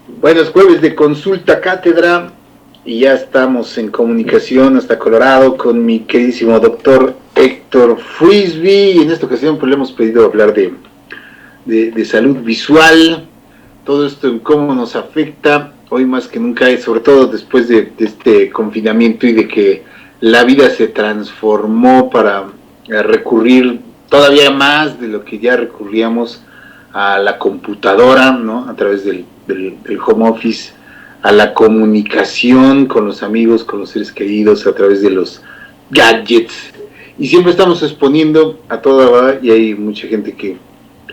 Buenos jueves de Consulta Cátedra y ya estamos en comunicación hasta Colorado con mi queridísimo doctor Héctor Frisby, y en esta ocasión pues le hemos pedido hablar de salud visual, todo esto en cómo nos afecta hoy más que nunca, sobre todo después de este confinamiento y de que la vida se transformó para recurrir todavía más de lo que ya recurríamos a la computadora, ¿no? A través del home office, a la comunicación con los amigos, con los seres queridos, a través de los gadgets. Y siempre estamos exponiendo a toda hora, y hay mucha gente que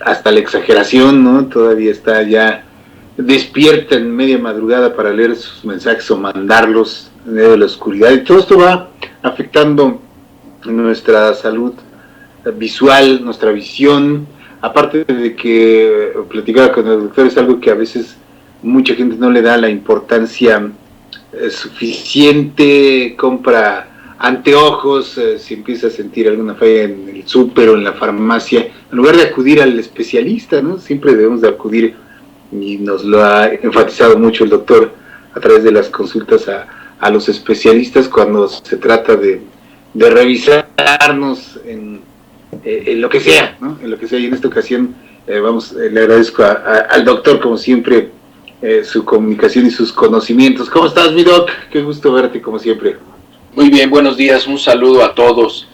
hasta la exageración, ¿no? Todavía está ya despierta en media madrugada para leer sus mensajes o mandarlos en medio de la oscuridad. Y todo esto va afectando nuestra salud visual, nuestra visión. Aparte de que platicaba con el doctor, es algo que a veces mucha gente no le da la importancia suficiente, compra anteojos, si empieza a sentir alguna falla en el súper o en la farmacia, en lugar de acudir al especialista, ¿no? Siempre debemos de acudir, y nos lo ha enfatizado mucho el doctor a través de las consultas a los especialistas cuando se trata de revisarnos en lo que sea, ¿no? En lo que sea. Y en esta ocasión le agradezco al doctor, como siempre, su comunicación y sus conocimientos. ¿Cómo estás, mi doc? Qué gusto verte, como siempre. Muy bien, buenos días, un saludo a todos.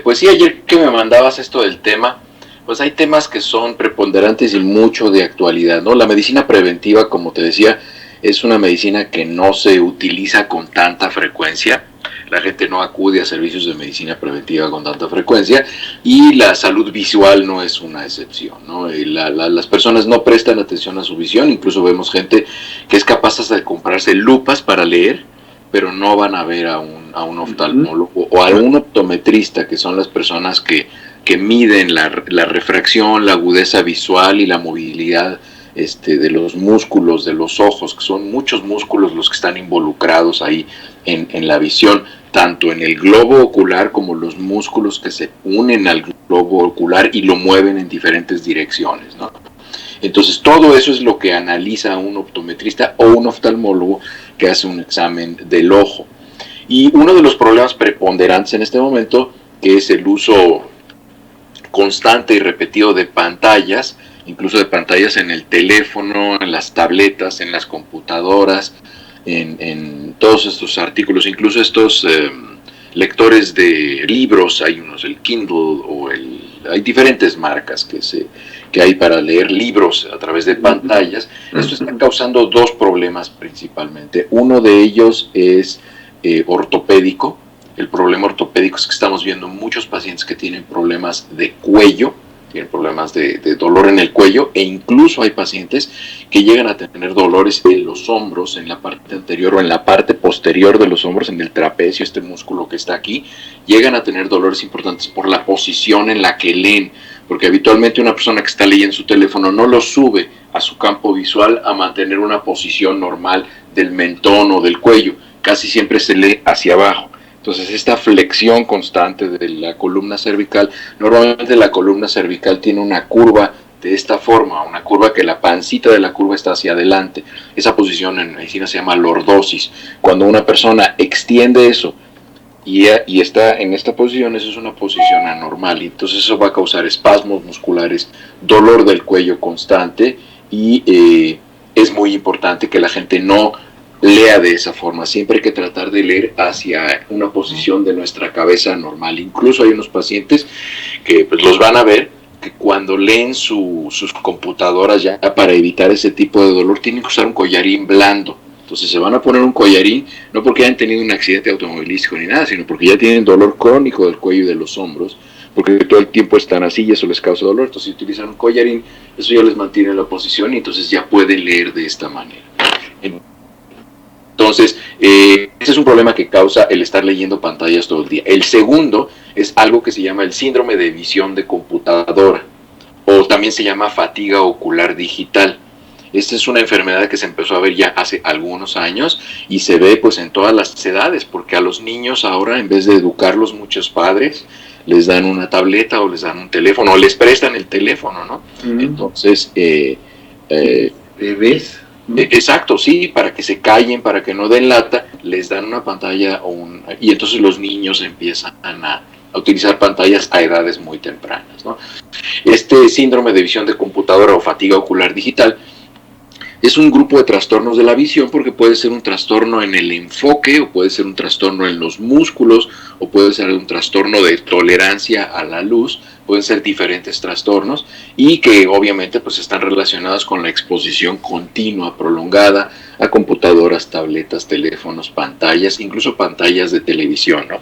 Pues sí, ayer que me mandabas esto del tema, pues hay temas que son preponderantes y mucho de actualidad, ¿no? La medicina preventiva, como te decía, es una medicina que no se utiliza con tanta frecuencia. La gente no acude a servicios de medicina preventiva con tanta frecuencia, y la salud visual no es una excepción, ¿no? Las personas no prestan atención a su visión. Incluso vemos gente que es capaz hasta de comprarse lupas para leer, pero no van a ver a un oftalmólogo o a un optometrista, que son las personas que miden la refracción, la agudeza visual y la movilidad de los músculos de los ojos, que son muchos músculos los que están involucrados ahí en la visión, tanto en el globo ocular como los músculos que se unen al globo ocular y lo mueven en diferentes direcciones, ¿no? Entonces todo eso es lo que analiza un optometrista o un oftalmólogo que hace un examen del ojo. Y uno de los problemas preponderantes en este momento, que es el uso constante y repetido de pantallas, incluso de pantallas en el teléfono, en las tabletas, en las computadoras, en todos estos artículos, incluso estos lectores de libros. Hay unos, el Kindle hay diferentes marcas que hay para leer libros a través de pantallas. Esto está causando dos problemas principalmente. Uno de ellos es ortopédico. El problema ortopédico es que estamos viendo muchos pacientes que tienen problemas de cuello, tienen problemas de dolor en el cuello, e incluso hay pacientes que llegan a tener dolores en los hombros, en la parte anterior o en la parte posterior de los hombros, en el trapecio, este músculo que está aquí. Llegan a tener dolores importantes por la posición en la que leen, porque habitualmente una persona que está leyendo su teléfono no lo sube a su campo visual a mantener una posición normal del mentón o del cuello, casi siempre se lee hacia abajo. Entonces esta flexión constante de la columna cervical, normalmente la columna cervical tiene una curva de esta forma, una curva que la pancita de la curva está hacia adelante. Esa posición en medicina se llama lordosis. Cuando una persona extiende eso y está en esta posición, eso es una posición anormal, y entonces eso va a causar espasmos musculares, dolor del cuello constante, y es muy importante que la gente no lea de esa forma. Siempre hay que tratar de leer hacia una posición de nuestra cabeza normal. Incluso hay unos pacientes que pues los van a ver que cuando leen sus computadoras, ya para evitar ese tipo de dolor, tienen que usar un collarín blando. Entonces se van a poner un collarín, no porque hayan tenido un accidente automovilístico ni nada, sino porque ya tienen dolor crónico del cuello y de los hombros, porque todo el tiempo están así y eso les causa dolor. Entonces si utilizan un collarín, eso ya les mantiene la posición y entonces ya pueden leer de esta manera. Entonces, ese es un problema que causa el estar leyendo pantallas todo el día. El segundo es algo que se llama el síndrome de visión de computadora, o también se llama fatiga ocular digital. Esta es una enfermedad que se empezó a ver ya hace algunos años y se ve pues en todas las edades, porque a los niños ahora, en vez de educarlos muchos padres, les dan una tableta o les dan un teléfono o les prestan el teléfono, ¿no? Entonces, ¿bebés? Exacto, sí, para que se callen, para que no den lata, les dan una pantalla y entonces los niños empiezan a utilizar pantallas a edades muy tempranas, ¿no? Este síndrome de visión de computadora o fatiga ocular digital es un grupo de trastornos de la visión porque puede ser un trastorno en el enfoque o puede ser un trastorno en los músculos o puede ser un trastorno de tolerancia a la luz, pueden ser diferentes trastornos y que obviamente pues están relacionados con la exposición continua, prolongada a computadoras, tabletas, teléfonos, pantallas, incluso pantallas de televisión, ¿no?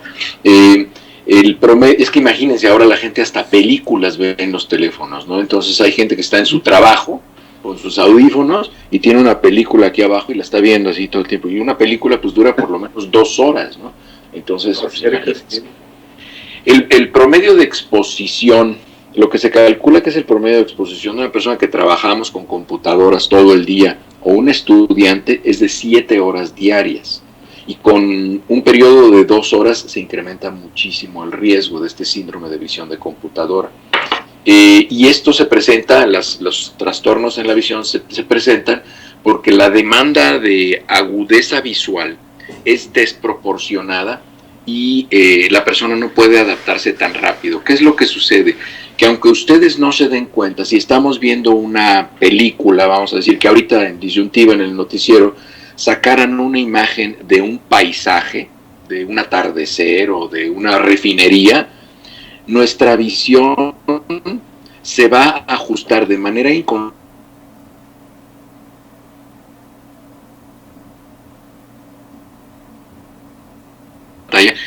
El promedio, es que imagínense, ahora la gente hasta películas ve en los teléfonos, ¿no? Entonces hay gente que está en su trabajo con sus audífonos y tiene una película aquí abajo y la está viendo así todo el tiempo. Y una película pues dura por lo menos 2 horas, ¿no? Entonces, el promedio de exposición, lo que se calcula que es el promedio de exposición de una persona que trabajamos con computadoras todo el día o un estudiante es de 7 horas diarias. Y con un periodo de 2 horas se incrementa muchísimo el riesgo de este síndrome de visión de computadora. Y esto se presenta, los trastornos en la visión se presentan porque la demanda de agudeza visual es desproporcionada y la persona no puede adaptarse tan rápido. ¿Qué es lo que sucede? Que aunque ustedes no se den cuenta, si estamos viendo una película, vamos a decir que ahorita en disyuntiva en el noticiero, sacaran una imagen de un paisaje, de un atardecer o de una refinería, nuestra visión se va a ajustar de manera inconsciente.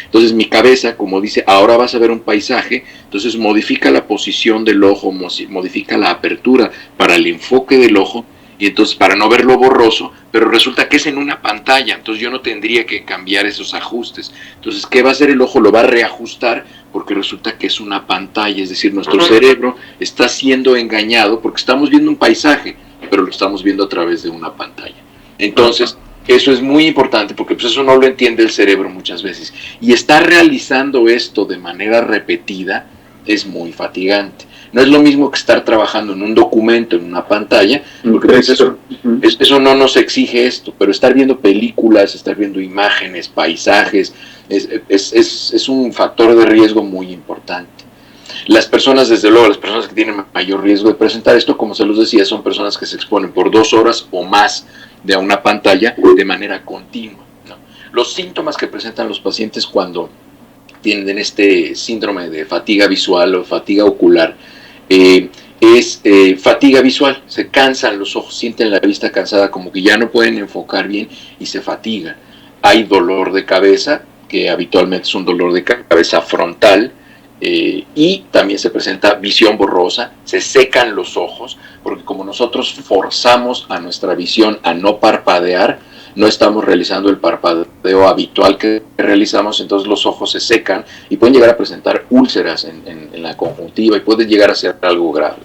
Entonces mi cabeza, como dice, ahora vas a ver un paisaje, entonces modifica la posición del ojo, modifica la apertura para el enfoque del ojo, y entonces para no verlo borroso, pero resulta que es en una pantalla, entonces yo no tendría que cambiar esos ajustes. Entonces, ¿qué va a hacer el ojo? Lo va a reajustar porque resulta que es una pantalla, es decir, nuestro cerebro está siendo engañado porque estamos viendo un paisaje, pero lo estamos viendo a través de una pantalla. Entonces, eso es muy importante porque pues eso no lo entiende el cerebro muchas veces. Y estar realizando esto de manera repetida es muy fatigante. No es lo mismo que estar trabajando en un documento, en una pantalla, porque pues eso no nos exige esto, pero estar viendo películas, estar viendo imágenes, paisajes, es un factor de riesgo muy importante. Las personas, desde luego, las personas que tienen mayor riesgo de presentar esto, como se los decía, son personas que se exponen por 2 horas o más de una pantalla de manera continua, ¿no? Los síntomas que presentan los pacientes cuando tienen este síndrome de fatiga visual o fatiga ocular es fatiga visual, se cansan los ojos, sienten la vista cansada, como que ya no pueden enfocar bien y se fatigan. Hay dolor de cabeza, que habitualmente es un dolor de cabeza frontal, y también se presenta visión borrosa, se secan los ojos, porque como nosotros forzamos a nuestra visión a no parpadear, no estamos realizando el parpadeo habitual que realizamos, entonces los ojos se secan y pueden llegar a presentar úlceras en la conjuntiva y puede llegar a ser algo grave.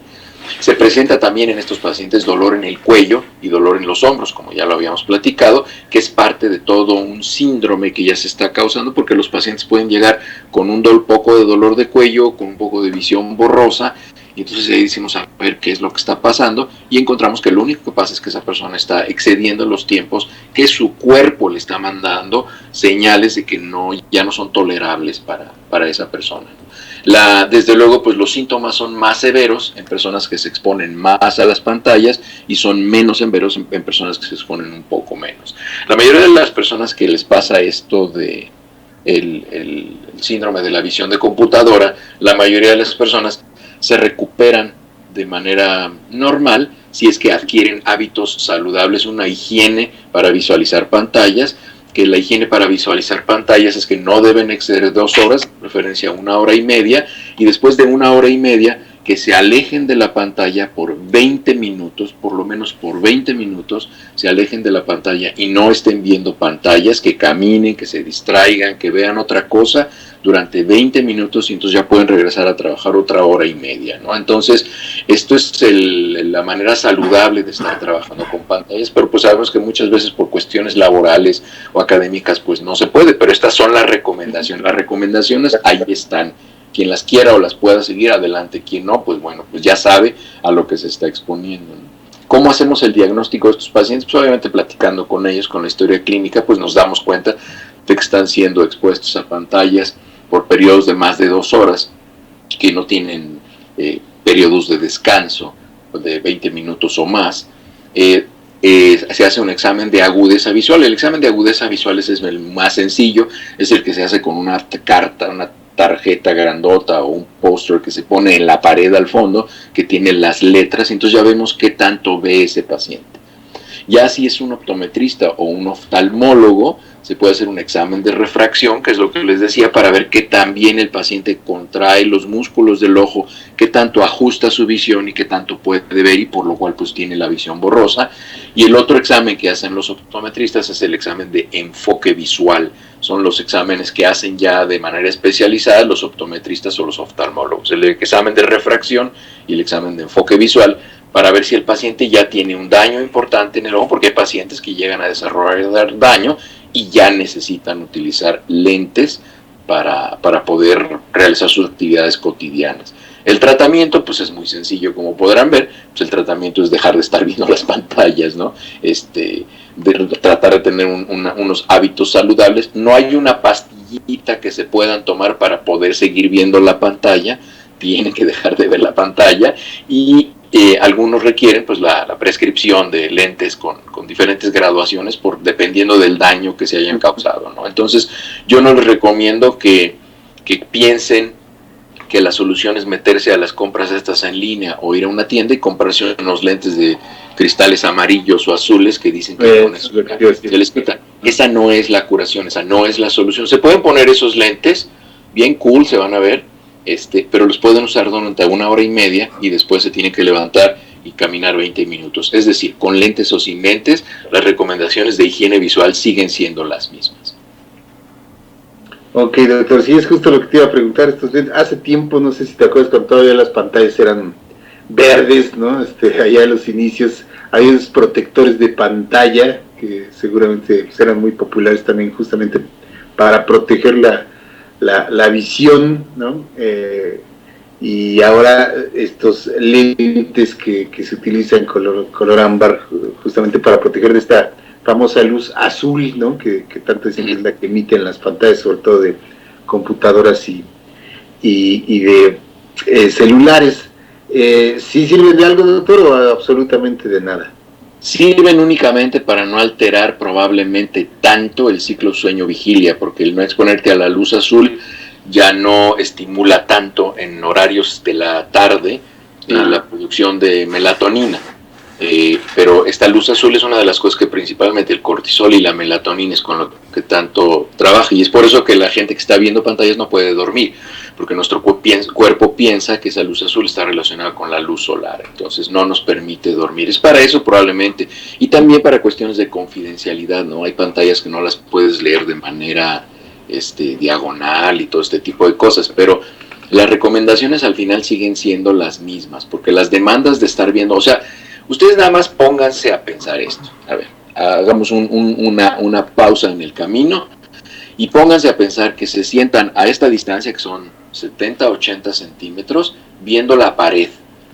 Se presenta también en estos pacientes dolor en el cuello y dolor en los hombros, como ya lo habíamos platicado, que es parte de todo un síndrome que ya se está causando, porque los pacientes pueden llegar con un poco de dolor de cuello, con un poco de visión borrosa, y entonces ahí decimos a ver qué es lo que está pasando, y encontramos que lo único que pasa es que esa persona está excediendo los tiempos que su cuerpo le está mandando señales de que ya no son tolerables para esa persona. Desde luego, pues los síntomas son más severos en personas que se exponen más a las pantallas y son menos severos en personas que se exponen un poco menos. La mayoría de las personas que les pasa esto de el síndrome de la visión de computadora, la mayoría de las personas se recuperan de manera normal si es que adquieren hábitos saludables, una higiene para visualizar pantallas, que la higiene para visualizar pantallas es que no deben exceder 2 horas, de preferencia 1 hora y media, y después de 1 hora y media que se alejen de la pantalla por 20 minutos, por lo menos por 20 minutos, se alejen de la pantalla y no estén viendo pantallas, que caminen, que se distraigan, que vean otra cosa durante 20 minutos y entonces ya pueden regresar a trabajar otra hora y media, ¿no? Entonces, esto es la manera saludable de estar trabajando con pantallas, pero pues sabemos que muchas veces por cuestiones laborales o académicas pues no se puede, pero estas son las recomendaciones. Las recomendaciones ahí están. Quien las quiera o las pueda seguir, adelante. Quien no, pues bueno, pues ya sabe a lo que se está exponiendo, ¿no? ¿Cómo hacemos el diagnóstico de estos pacientes? Pues obviamente platicando con ellos, con la historia clínica, pues nos damos cuenta de que están siendo expuestos a pantallas por periodos de más de 2 horas, que no tienen periodos de descanso de 20 minutos o más. Se hace un examen de agudeza visual. El examen de agudeza visual es el más sencillo, es el que se hace con una carta, una tarjeta grandota o un póster que se pone en la pared al fondo, que tiene las letras, entonces ya vemos qué tanto ve ese paciente. Ya si es un optometrista o un oftalmólogo, se puede hacer un examen de refracción, que es lo que les decía, para ver qué tan bien el paciente contrae los músculos del ojo, qué tanto ajusta su visión y qué tanto puede ver, y por lo cual pues tiene la visión borrosa. Y el otro examen que hacen los optometristas es el examen de enfoque visual. Son los exámenes que hacen ya de manera especializada los optometristas o los oftalmólogos. El examen de refracción y el examen de enfoque visual, para ver si el paciente ya tiene un daño importante en el ojo, porque hay pacientes que llegan a desarrollar daño y ya necesitan utilizar lentes para poder realizar sus actividades cotidianas. El tratamiento pues es muy sencillo, como podrán ver, pues el tratamiento es dejar de estar viendo las pantallas, ¿no? De tratar de tener unos hábitos saludables. No hay una pastillita que se puedan tomar para poder seguir viendo la pantalla, tienen que dejar de ver la pantalla, y algunos requieren pues la prescripción de lentes con diferentes graduaciones dependiendo del daño que se hayan causado, ¿no? Entonces yo no les recomiendo que piensen que la solución es meterse a las compras estas en línea o ir a una tienda y comprarse unos lentes de cristales amarillos o azules que dicen que con eso se les quita. Esa no es la curación, esa no es la solución. Se pueden poner esos lentes, bien cool, se van a ver, pero los pueden usar durante 1 hora y media y después se tienen que levantar y caminar 20 minutos. Es decir, con lentes o sin lentes, las recomendaciones de higiene visual siguen siendo las mismas. Ok, doctor, sí, es justo lo que te iba a preguntar. Hace tiempo, no sé si te acuerdas, cuando todavía las pantallas eran verdes, ¿no? Allá en los inicios, había unos protectores de pantalla que seguramente eran muy populares también, justamente para proteger la visión, ¿no? Y ahora estos lentes que se utilizan color ámbar, justamente para proteger de esta famosa luz azul, ¿no? Que tanto dicen que es la que emiten las pantallas, sobre todo de computadoras y de celulares. ¿Sí sirven de algo, doctor, o absolutamente de nada? Sirven únicamente para no alterar probablemente tanto el ciclo sueño-vigilia, porque el no exponerte a la luz azul ya no estimula tanto en horarios de la tarde la producción de melatonina. Pero esta luz azul es una de las cosas que principalmente el cortisol y la melatonina es con lo que tanto trabaja, y es por eso que la gente que está viendo pantallas no puede dormir, porque nuestro cuerpo piensa que esa luz azul está relacionada con la luz solar, entonces no nos permite dormir. Es para eso probablemente, y también para cuestiones de confidencialidad, ¿no? Hay pantallas que no las puedes leer de manera diagonal y todo este tipo de cosas, pero las recomendaciones al final siguen siendo las mismas, porque las demandas de estar viendo, o sea, ustedes nada más pónganse a pensar esto. A ver, hagamos una pausa en el camino y pónganse a pensar que se sientan a esta distancia, que son 70-80 centímetros, viendo la pared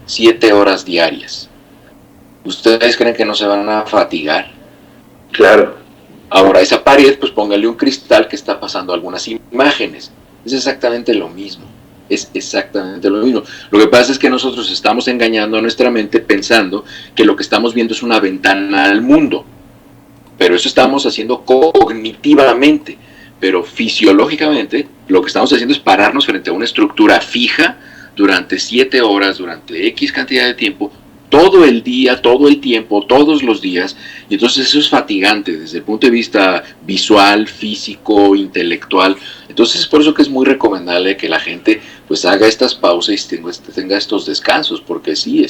7 horas diarias. ¿Ustedes creen que no se van a fatigar? Claro. Ahora, esa pared, pues póngale un cristal que está pasando algunas imágenes. Es exactamente lo mismo. Es exactamente lo mismo. Lo que pasa es que nosotros estamos engañando a nuestra mente pensando que lo que estamos viendo es una ventana al mundo. Pero eso estamos haciendo cognitivamente. Pero fisiológicamente lo que estamos haciendo es pararnos frente a una estructura fija durante 7 horas, durante X cantidad de tiempo, todo el día, todo el tiempo, todos los días, y entonces eso es fatigante desde el punto de vista visual, físico, intelectual. Entonces es por eso que es muy recomendable que la gente pues haga estas pausas y tenga estos descansos, porque sí,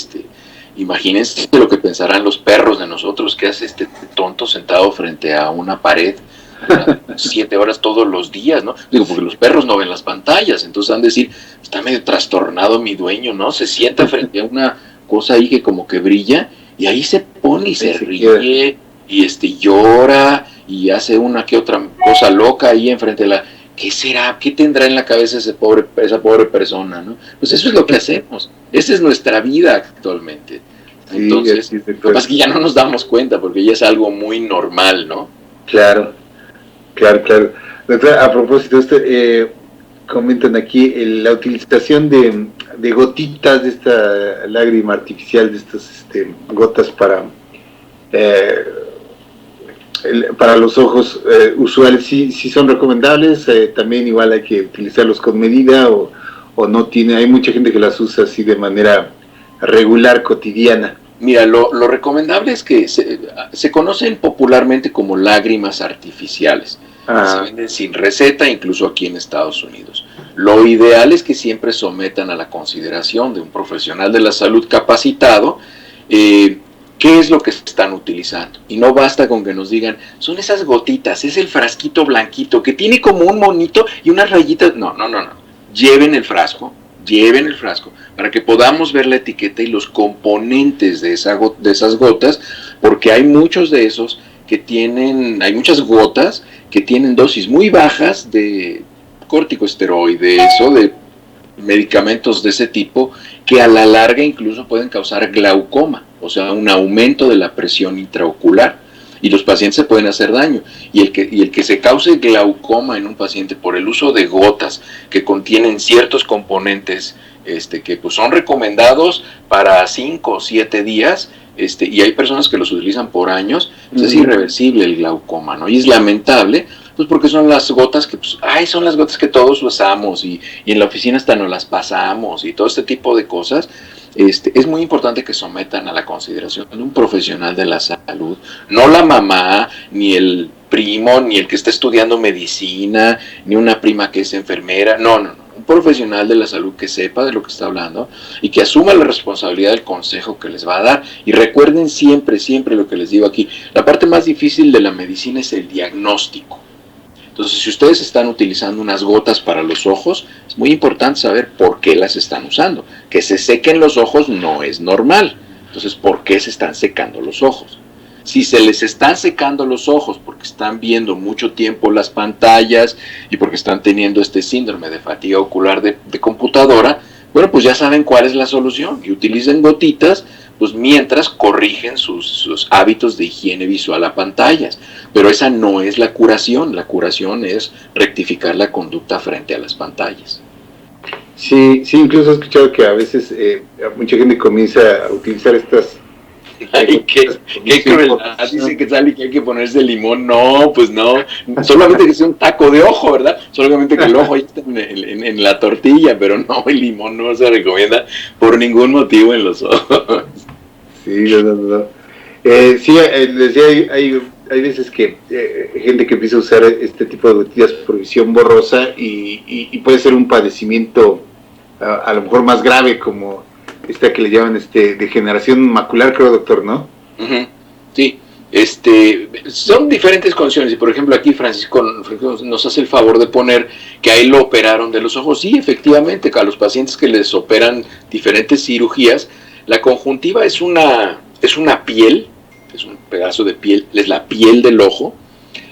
imagínense lo que pensarán los perros de nosotros, que hace este tonto sentado frente a una pared 7 horas todos los días, ¿no? Digo, porque los perros no ven las pantallas, entonces van a decir, está medio trastornado mi dueño, ¿no? Se sienta frente a una cosa ahí que como que brilla, y ahí se pone y se ríe, y llora, y hace una que otra cosa loca ahí enfrente de la... ¿Qué será? ¿Qué tendrá en la cabeza esa pobre persona, no? Pues eso es lo que hacemos. Esa es nuestra vida actualmente. Sí, Entonces, lo que pasa es que ya no nos damos cuenta porque ya es algo muy normal, ¿no? Claro, claro. Doctor, a propósito, comentan aquí la utilización de gotitas de esta lágrima artificial, de estas gotas para los ojos usuales, sí son recomendables. También igual hay que utilizarlos con medida o no tiene. Hay mucha gente que las usa así de manera regular, cotidiana. Mira, lo recomendable es que se conocen popularmente como lágrimas artificiales. Se venden sin receta, incluso aquí en Estados Unidos. Lo ideal es que siempre sometan a la consideración de un profesional de la salud capacitado qué es lo que están utilizando. Y no basta con que nos digan, son esas gotitas, es el frasquito blanquito que tiene como un monito y unas rayitas. No. Lleven el frasco para que podamos ver la etiqueta y los componentes de esas gotas, porque hay muchos de esos hay muchas gotas que tienen dosis muy bajas de corticosteroides o de medicamentos de ese tipo que a la larga incluso pueden causar glaucoma, o sea, un aumento de la presión intraocular, y los pacientes se pueden hacer daño. Y el que se cause glaucoma en un paciente por el uso de gotas que contienen ciertos componentes que pues son recomendados para 5 o 7 días, y hay personas que los utilizan por años, pues es irreversible el glaucoma, ¿no? Y es lamentable, pues porque son las gotas que, son las gotas que todos usamos y en la oficina hasta nos las pasamos y todo este tipo de cosas. Es muy importante que sometan a la consideración de un profesional de la salud, no la mamá, ni el primo, ni el que está estudiando medicina, ni una prima que es enfermera, no. Un profesional de la salud que sepa de lo que está hablando y que asuma la responsabilidad del consejo que les va a dar. Y recuerden siempre lo que les digo aquí, la parte más difícil de la medicina es el diagnóstico. Entonces, si ustedes están utilizando unas gotas para los ojos, es muy importante saber por qué las están usando. Que se sequen los ojos no es normal. Entonces, ¿por qué se están secando los ojos? Si se les están secando los ojos porque están viendo mucho tiempo las pantallas y porque están teniendo este síndrome de fatiga ocular de computadora, bueno, pues ya saben cuál es la solución. Y utilicen gotitas, pues mientras corrigen sus hábitos de higiene visual a pantallas. Pero esa no es la curación es rectificar la conducta frente a las pantallas. Sí, incluso he escuchado que a veces mucha gente comienza a utilizar estas... Ay, qué crueldad, dice que sale que hay que ponerse limón, no, pues no, solamente que sea un taco de ojo, ¿verdad? Solamente que el ojo ahí está en la tortilla, pero no, el limón no se recomienda por ningún motivo en los ojos. Sí, no. Decía, hay veces que gente que empieza a usar este tipo de gotillas por visión borrosa y puede ser un padecimiento a lo mejor más grave, como esta que le llaman degeneración macular, creo, doctor, ¿no? Sí, son diferentes condiciones. Y por ejemplo aquí Francisco nos hace el favor de poner que a él lo operaron de los ojos. Sí, efectivamente, a los pacientes que les operan diferentes cirugías, la conjuntiva es una piel, es un pedazo de piel, es la piel del ojo,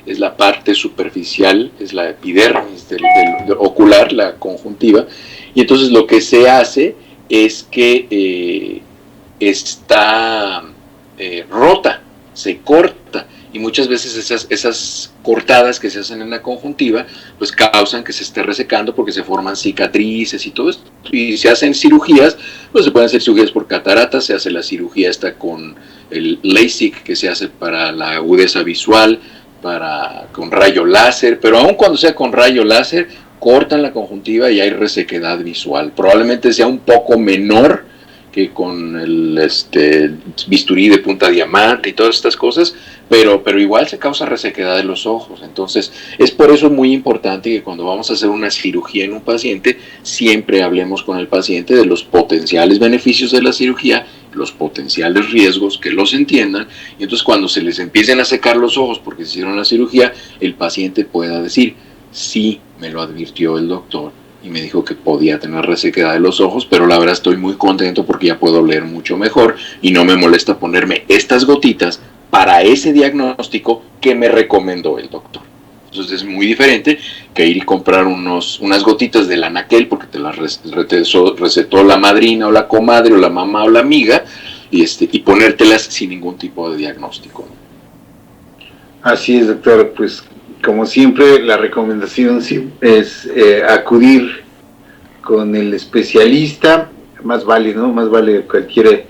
es la parte superficial, es la epidermis del ocular, la conjuntiva, y entonces lo que se hace es que está rota, se corta, y muchas veces esas cortadas que se hacen en la conjuntiva pues causan que se esté resecando porque se forman cicatrices y todo esto, y se hacen cirugías, pues se pueden hacer cirugías por cataratas, se hace la cirugía esta con el LASIK que se hace para la agudeza visual, con rayo láser, pero aun cuando sea con rayo láser cortan la conjuntiva y hay resequedad visual, probablemente sea un poco menor que con el bisturí de punta diamante y todas estas cosas, pero igual se causa resequedad de los ojos. Entonces es por eso muy importante que cuando vamos a hacer una cirugía en un paciente siempre hablemos con el paciente de los potenciales beneficios de la cirugía, los potenciales riesgos, que los entiendan, y entonces cuando se les empiecen a secar los ojos porque se hicieron la cirugía, el paciente pueda decir: sí, me lo advirtió el doctor y me dijo que podía tener resequedad de los ojos, pero la verdad estoy muy contento porque ya puedo leer mucho mejor y no me molesta ponerme estas gotitas para ese diagnóstico que me recomendó el doctor. Entonces es muy diferente que ir y comprar unas gotitas del anaquel porque te las recetó la madrina o la comadre o la mamá o la amiga, y ponértelas sin ningún tipo de diagnóstico. Así es, doctor, pues como siempre la recomendación es acudir con el especialista, más vale, ¿no? Más vale cualquier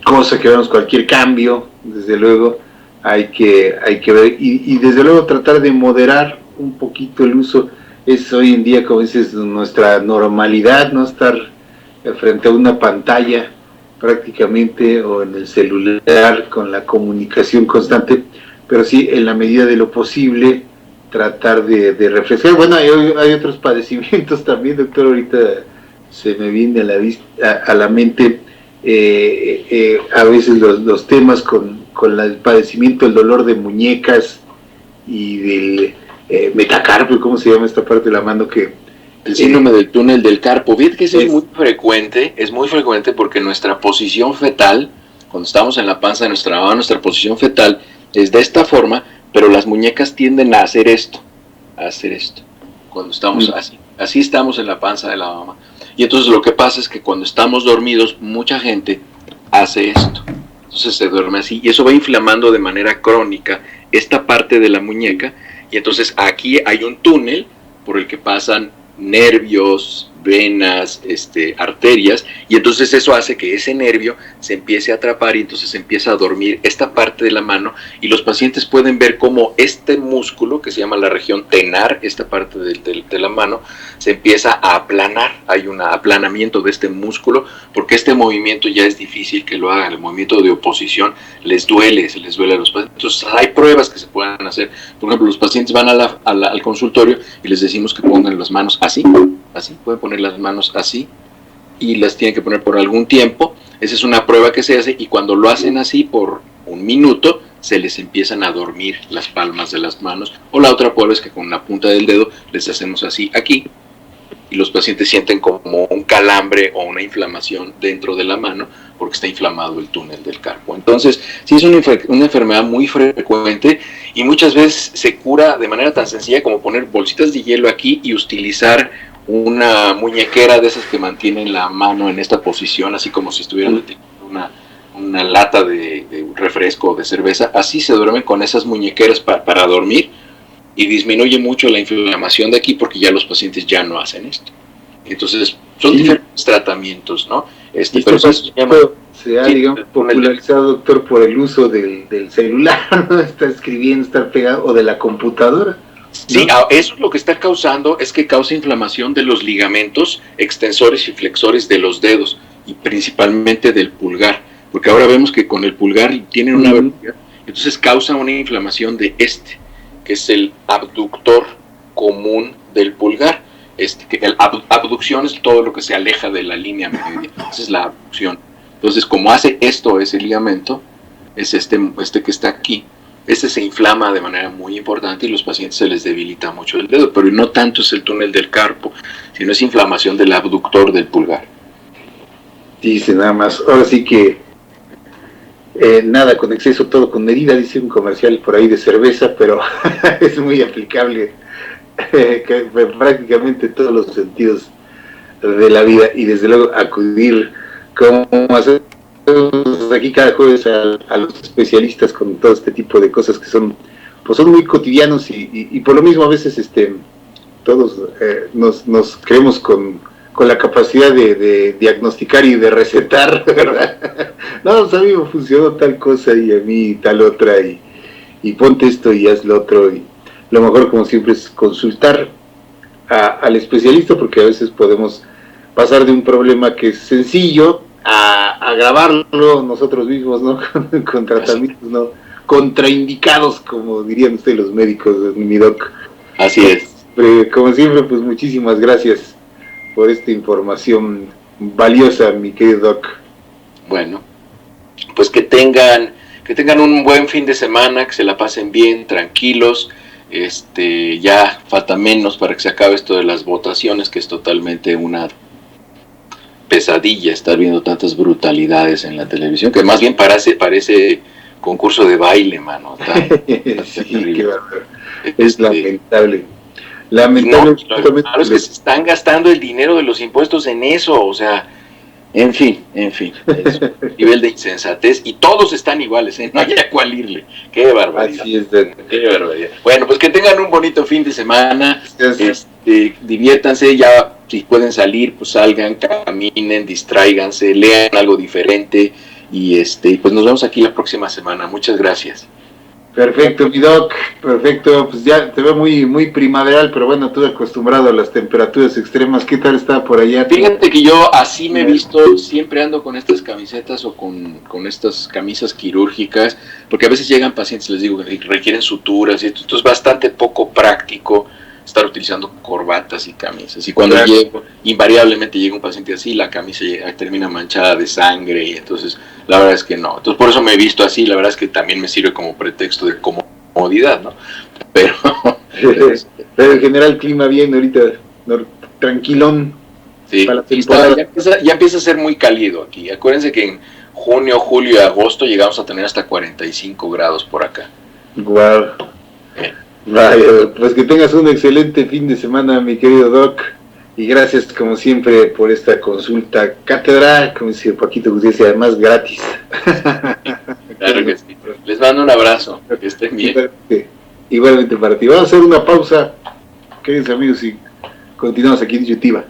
cosa que veamos, cualquier cambio, desde luego hay que ver y desde luego tratar de moderar un poquito el uso. Es hoy en día, como dices, nuestra normalidad, no estar frente a una pantalla prácticamente o en el celular con la comunicación constante, pero sí en la medida de lo posible tratar de refrescar. Bueno, hay otros padecimientos también, doctor, ahorita se me viene a la mente a veces los temas con el padecimiento, el dolor de muñecas y del metacarpio, ¿cómo se llama esta parte de la mano que el síndrome del túnel del carpo? Fíjate que es muy frecuente porque nuestra posición fetal, cuando estamos en la panza de nuestra mamá, nuestra posición fetal es de esta forma, pero las muñecas tienden a hacer esto, cuando estamos así estamos en la panza de la mamá. Y entonces lo que pasa es que cuando estamos dormidos, mucha gente hace esto. Entonces se duerme así y eso va inflamando de manera crónica esta parte de la muñeca y entonces aquí hay un túnel por el que pasan nervios, venas, arterias, y entonces eso hace que ese nervio se empiece a atrapar y entonces se empieza a dormir esta parte de la mano y los pacientes pueden ver cómo este músculo que se llama la región tenar, esta parte de la mano, se empieza a aplanar. Hay un aplanamiento de este músculo porque este movimiento ya es difícil que lo hagan, el movimiento de oposición se les duele a los pacientes. Entonces hay pruebas que se pueden hacer. Por ejemplo, los pacientes van al consultorio y les decimos que pongan las manos así, pueden poner las manos así y las tienen que poner por algún tiempo. Esa es una prueba que se hace y cuando lo hacen así por un minuto se les empiezan a dormir las palmas de las manos, o la otra prueba es que con la punta del dedo les hacemos así aquí y los pacientes sienten como un calambre o una inflamación dentro de la mano porque está inflamado el túnel del carpo. Entonces, sí es una enfermedad muy frecuente y muchas veces se cura de manera tan sencilla como poner bolsitas de hielo aquí y utilizar una muñequera de esas que mantienen la mano en esta posición, así como si estuvieran utilizando una lata de refresco o de cerveza. Así se duermen con esas muñequeras para dormir y disminuye mucho la inflamación de aquí porque ya los pacientes ya no hacen esto. Entonces, son diferentes tratamientos, ¿no? Pero eso se ha, digamos, popularizado, doctor, por el uso del celular, ¿no? Estar escribiendo, estar pegado, o de la computadora. Sí, eso es lo que está causando, es que causa inflamación de los ligamentos extensores y flexores de los dedos, y principalmente del pulgar, porque ahora vemos que con el pulgar tienen una vertical, entonces causa una inflamación de que es el abductor común del pulgar. Abducción es todo lo que se aleja de la línea media, esa es la abducción. Entonces, como hace esto ese ligamento, es este que está aquí, se inflama de manera muy importante y los pacientes se les debilita mucho el dedo, pero no tanto es el túnel del carpo, sino es inflamación del abductor del pulgar. Dice nada más, ahora sí que nada con exceso, todo con medida, dice un comercial por ahí de cerveza, pero es muy aplicable prácticamente todos los sentidos de la vida y desde luego acudir como hacer aquí cada jueves a los especialistas con todo este tipo de cosas que son muy cotidianos y por lo mismo a veces todos nos creemos con la capacidad de diagnosticar y de recetar, ¿verdad? No, pues a mí me funcionó tal cosa y a mí tal otra y ponte esto y haz lo otro y lo mejor como siempre es consultar al especialista porque a veces podemos pasar de un problema que es sencillo a agravarlo nosotros mismos, ¿no? con tratamientos no contraindicados, como dirían ustedes los médicos, mi doc. Así es. Como siempre, pues muchísimas gracias por esta información valiosa, mi querido doc. Bueno, pues que tengan un buen fin de semana, que se la pasen bien, tranquilos. Ya falta menos para que se acabe esto de las votaciones, que es totalmente una pesadilla estar viendo tantas brutalidades en la televisión, que más bien parece concurso de baile, mano. Sí, qué bárbaro. Es lamentable. Lamentable. No, es que se están gastando el dinero de los impuestos en eso, o sea, En fin, es un nivel de insensatez y todos están iguales, no hay a cuál irle. Qué barbaridad. Así es, qué barbaridad. Bueno, pues que tengan un bonito fin de semana, diviértanse, ya si pueden salir, pues salgan, caminen, distráiganse, lean algo diferente y pues nos vemos aquí la próxima semana. Muchas gracias. Perfecto, mi doc, perfecto, pues ya te veo muy primaveral, pero bueno, tú acostumbrado a las temperaturas extremas, ¿qué tal está por allá? Fíjate que yo así me he visto, siempre ando con estas camisetas o con estas camisas quirúrgicas, porque a veces llegan pacientes, les digo, que requieren suturas y esto, entonces es bastante poco práctico estar utilizando corbatas y camisas, y cuando llego, invariablemente llega un paciente así, la camisa termina manchada de sangre, y entonces la verdad es que no, entonces por eso me he visto así, la verdad es que también me sirve como pretexto de comodidad, ¿no? Pero en general clima bien ahorita, tranquilón. Sí, ya empieza a ser muy cálido aquí, acuérdense que en junio, julio y agosto llegamos a tener hasta 45 grados por acá. Guau. Vaya, pues que tengas un excelente fin de semana, mi querido Doc, y gracias como siempre por esta consulta cátedra, como dice Paquito Gutiérrez, además gratis. Claro que sí. Les mando un abrazo, que estén bien. Igualmente para ti. Vamos a hacer una pausa, queridos amigos, y continuamos aquí en Yutiva.